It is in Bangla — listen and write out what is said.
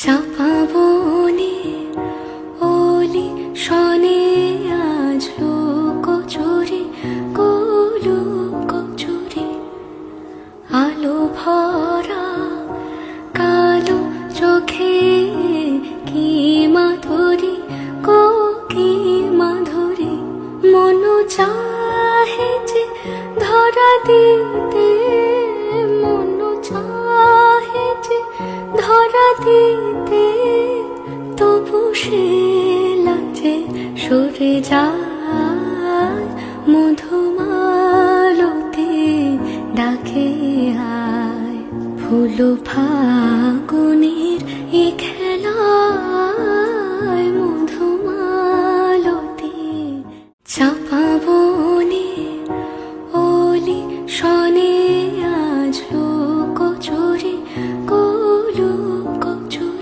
চাপা বনে ওলি শনে আজ লোকচুরি কচুরি আলো ভরা কালো চোখে কি মাধুরী কি মাধুরী মন চাহে যে ধরা দিতে মন চাহে যে ধরা দিতে তবু সে লাজে সরে যায় মধুমালতি ডাকে আয় ফুল